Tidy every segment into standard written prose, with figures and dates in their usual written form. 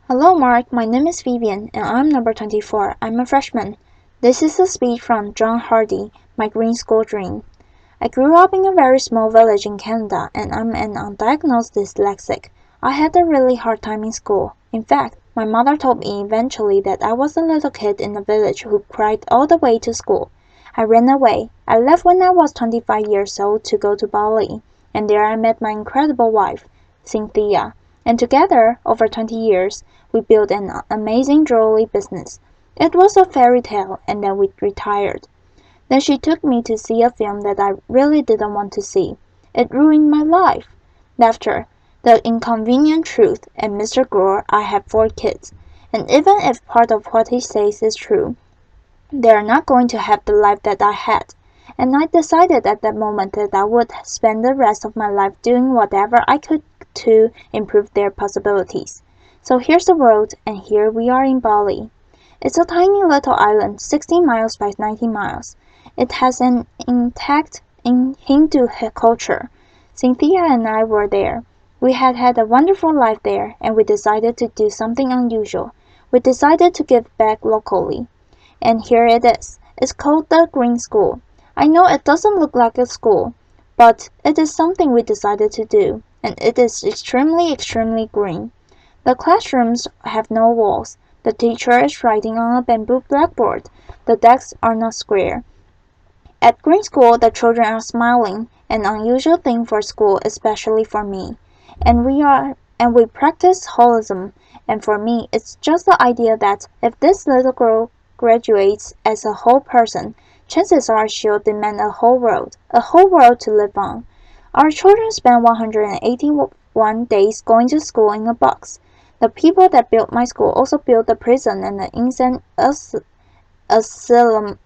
Hello, Mark. My name is Vivian, and I'm number 24. I'm a freshman. This is a speech from John Hardy, my green school dream. I grew up in a very small village in Canada, and I'm an undiagnosed dyslexic. I had a really hard time in school. In fact, my mother told me eventually that I was a little kid in the village who cried all the way to school. I ran away. I left when I was 25 years old to go to Bali, and there I met my incredible wife, Cynthia. And together, over 20 years, we built an amazing jewelry business. It was a fairy tale, and then we retired. Then she took me to see a film that I really didn't want to see. It ruined my life. Laughter, The Inconvenient Truth, and Mr. Gore. I have 4 kids, and even if part of what he says is true, they are not going to have the life that I had. And I decided at that moment that I would spend the rest of my life doing whatever I could to improve their possibilities. So here's the world, and here we are in Bali. It's a tiny little island, 16 miles by 19 miles. It has an intact Hindu culture. Cynthia and I were there. We had had a wonderful life there, and we decided to do something unusual. We decided to give back locally. And here it is. It's called the Green School. I know it doesn't look like a school, but it is something we decided to do, and it is extremely green. The classrooms have no walls. The teacher is writing on a bamboo blackboard. The desks are not square. At Green School, the children are smiling, an unusual thing for school, especially for me. And we practice holism, and for me, it's just the idea that if this little girl graduates as a whole person, chances are she'll demand a whole world to live on. Our children spend 181 days going to school in a box. The people that built my school also built the prison and the insane asylum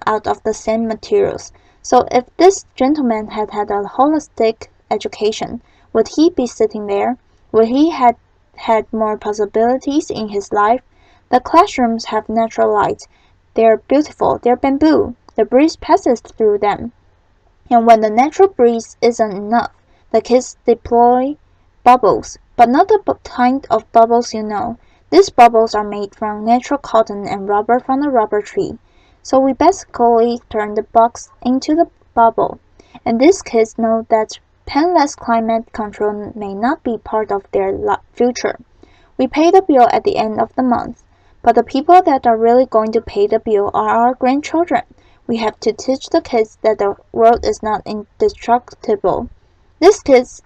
out of the same materials. So if this gentleman had had a holistic education, would he be sitting there? Would he had more possibilities in his life? The classrooms have natural light. They're beautiful. They're bamboo. The breeze passes through them. And when the natural breeze isn't enough, the kids deploy bubbles, but not the kind of bubbles you know. These bubbles are made from natural cotton and rubber from the rubber tree. So we basically turn the box into the bubble. And these kids know that penless climate control may not be part of their future. We pay the bill at the end of the month, but the people that are really going to pay the bill are our grandchildren. We have to teach the kids that the world is not indestructible. These kids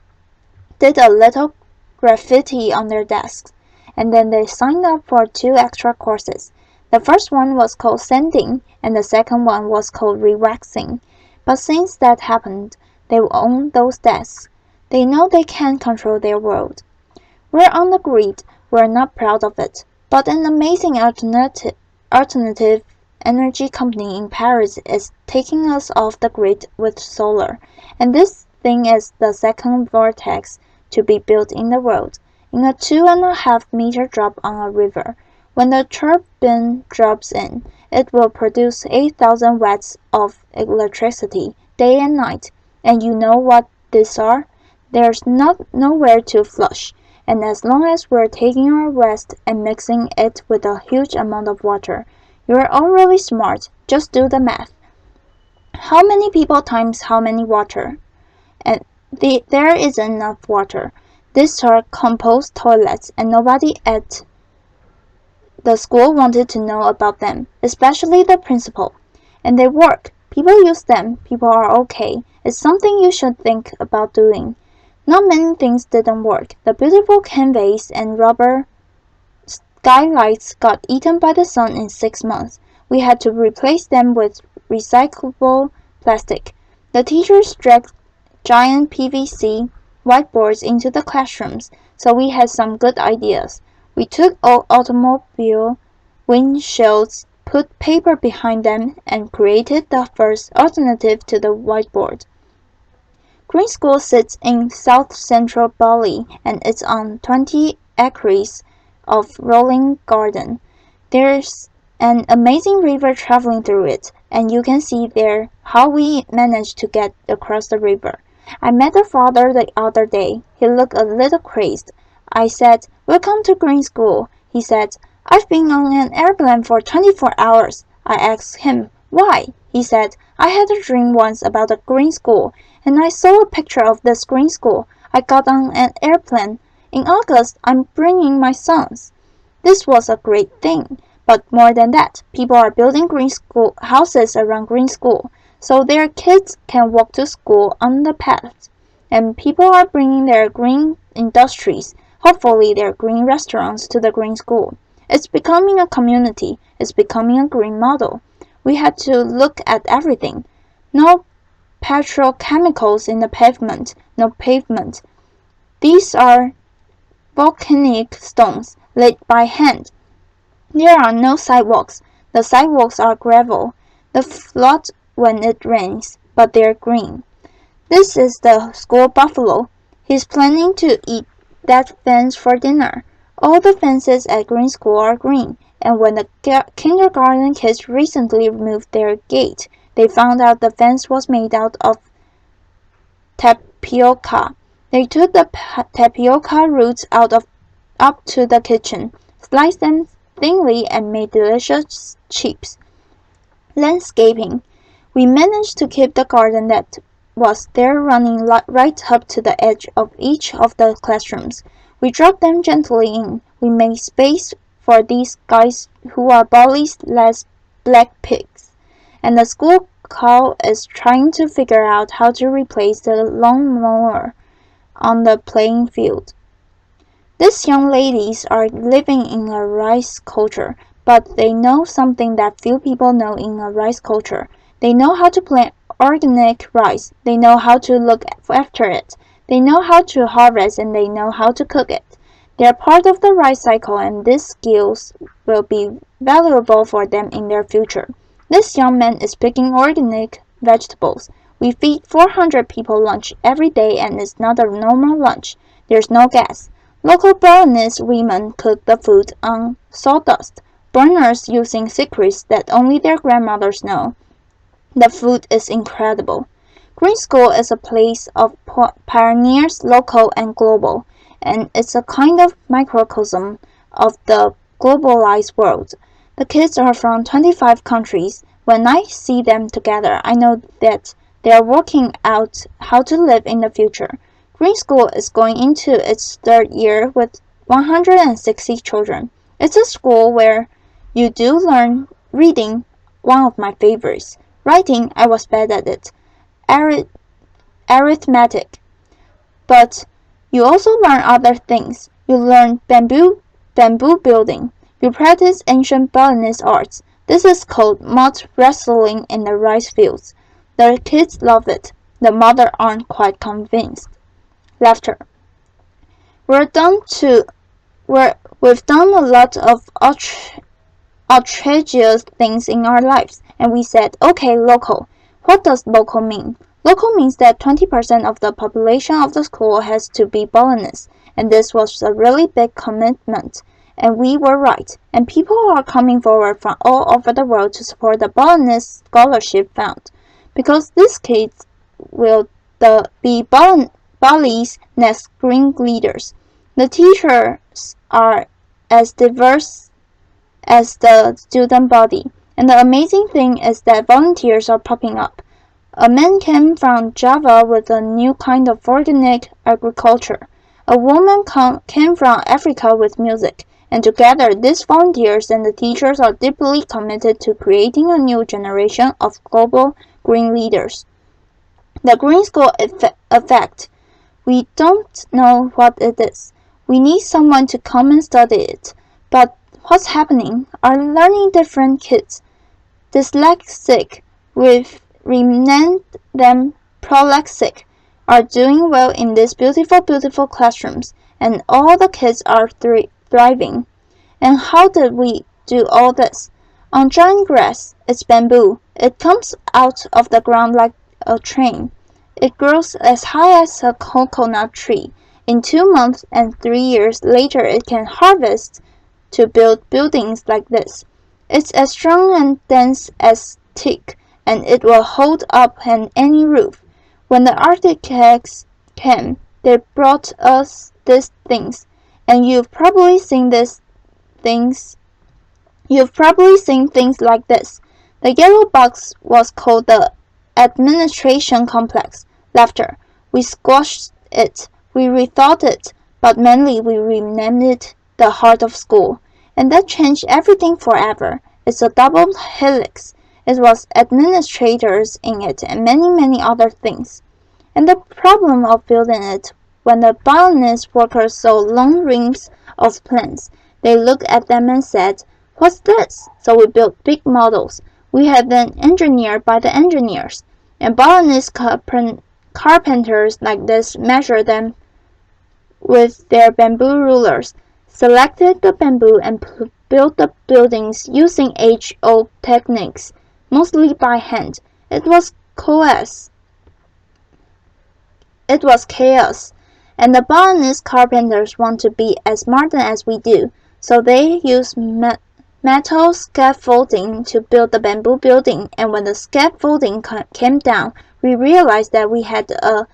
did a little graffiti on their desks, and then they signed up for 2 extra courses. The first one was called sanding, and the second one was called rewaxing. But since that happened, they own those desks. They know they can control their world. We're on the grid. We're not proud of it, but an amazing alternative energy company in Paris is taking us off the grid with solar, and this thing is the second vortex to be built in the world, in a 2.5-meter drop on a river. When the turbine drops in, it will produce 8,000 watts of electricity day and night. And you know what these are? There's nowhere to flush, and as long as we're taking our rest and mixing it with a huge amount of water, you're all really smart. Just do the math. How many people times how many water? And there is enough water. These are compost toilets, and nobody at the school wanted to know about them, especially the principal. And they work. People use them. People are okay. It's something you should think about doing. Not many things didn't work. The beautiful canvas and rubber skylights got eaten by the sun in 6 months. We had to replace them with recyclable plastic. The teachers dragged giant PVC whiteboards into the classrooms, so we had some good ideas. We took automobile windshields, put paper behind them, and created the first alternative to the whiteboard. Green School sits in south-central Bali, and it's on 20 acres of rolling garden. There's an amazing river traveling through it, and you can see there how we managed to get across the river. I met the father the other day. He looked a little crazed. I said, "Welcome to Green School." He said, "I've been on an airplane for 24 hours. I asked him, "Why?" He said, "I had a dream once about a green school, and I saw a picture of this green school. I got on an airplane. In August, I'm bringing my sons." This was a great thing. But more than that, people are building green school houses around green school, so their kids can walk to school on the paths. And people are bringing their green industries, hopefully their green restaurants, to the green school. It's becoming a community. It's becoming a green model. We had to look at everything. No petrochemicals in the pavement. No pavement. These are volcanic stones laid by hand. There are no sidewalks. The sidewalks are gravel. They flood when it rains, but they're green. This is the school buffalo. He's planning to eat that fence for dinner. All the fences at Green School are green, and when the kindergarten kids recently moved their gate, they found out the fence was made out of tapioca. They took the tapioca roots up to the kitchen, sliced them thinly, and made delicious chips. Landscaping. We managed to keep the garden that was there running right up to the edge of each of the classrooms. We dropped them gently in. We made space for these guys who are bullies less black pigs. And the school cow is trying to figure out how to replace the lawnmower on the playing field. These young ladies are living in a rice culture, but they know something that few people know in a rice culture. They know how to plant organic rice. They know how to look after it. They know how to harvest, and they know how to cook it. They are part of the rice cycle, and these skills will be valuable for them in their future. This young man is picking organic vegetables. We feed 400 people lunch every day, and it's not a normal lunch. There's no gas. Local Balinese women cook the food on sawdust, burners using secrets that only their grandmothers know. The food is incredible. Green School is a place of pioneers, local and global, and it's a kind of microcosm of the globalized world. The kids are from 25 countries. When I see them together, I know that they are working out how to live in the future. Green School is going into its third year with 160 children. It's a school where you do learn reading, one of my favorites. Writing, I was bad at it. Arithmetic. But you also learn other things. You learn bamboo building. You practice ancient Balinese arts. This is called mud wrestling in the rice fields. The kids love it. The mothers aren't quite convinced. Laughter. We've done a lot of outrageous things in our lives, and we said, okay, local. What does local mean? Local means that 20% of the population of the school has to be Balinese, and this was a really big commitment, and we were right. And people are coming forward from all over the world to support the Balinese Scholarship Fund, because these kids will be Bali's next green leaders. The teachers are as diverse as the student body, and the amazing thing is that volunteers are popping up. A man came from Java with a new kind of organic agriculture. A woman came from Africa with music, and together these volunteers and the teachers are deeply committed to creating a new generation of global green leaders. The Green School effect. We don't know what it is. We need someone to come and study it. But what's happening? Are learning different kids. Dyslexic, we've renamed them prolexic, are doing well in these beautiful, beautiful classrooms, and all the kids are thriving. And how did we do all this? On giant grass, it's bamboo. It comes out of the ground like a train. It grows as high as a coconut tree. In 2 months and 3 years later it can harvest to build buildings like this. It's as strong and dense as teak, and it will hold up any roof. When the architects came, they brought us these things, and you've probably seen things like this. The yellow box was called the administration complex. Laughter. We squashed it, we rethought it, but mainly we renamed it the heart of school. And that changed everything forever. It's a double helix. It was administrators in it and many, many other things. And the problem of building it, when the botanist workers saw long reams of plants, they looked at them and said, "What's this?" So we built big models. We had them engineered by the engineers. And botanist carpenters like this measured them with their bamboo rulers, selected the bamboo and built the buildings using age-old techniques, mostly by hand. It was chaos, and the botanist carpenters want to be as modern as we do, so they use metal scaffolding to build the bamboo building, and when the scaffolding came down, we realized that we had a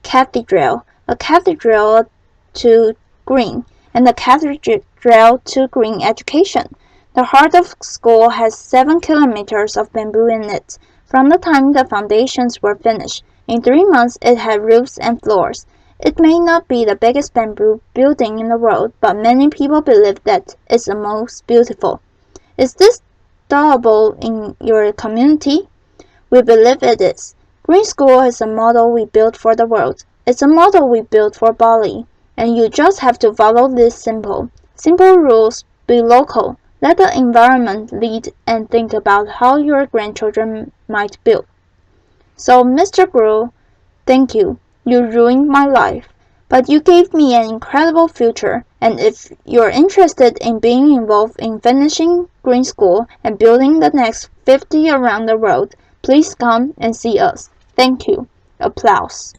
cathedral to green, and the cathedral to green education. The heart of school has 7 kilometers of bamboo in it. From the time the foundations were finished, in 3 months it had roofs and floors. It may not be the biggest bamboo building in the world, but many people believe that it's the most beautiful. Is this doable in your community? We believe it is. Green School is a model we built for the world. It's a model we built for Bali. And you just have to follow these simple rules. Be local. Let the environment lead and think about how your grandchildren might build. So, Mr. Grew, thank you. You ruined my life. But you gave me an incredible future, and if you're interested in being involved in finishing Green School and building the next 50 around the world, please come and see us. Thank you. Applause.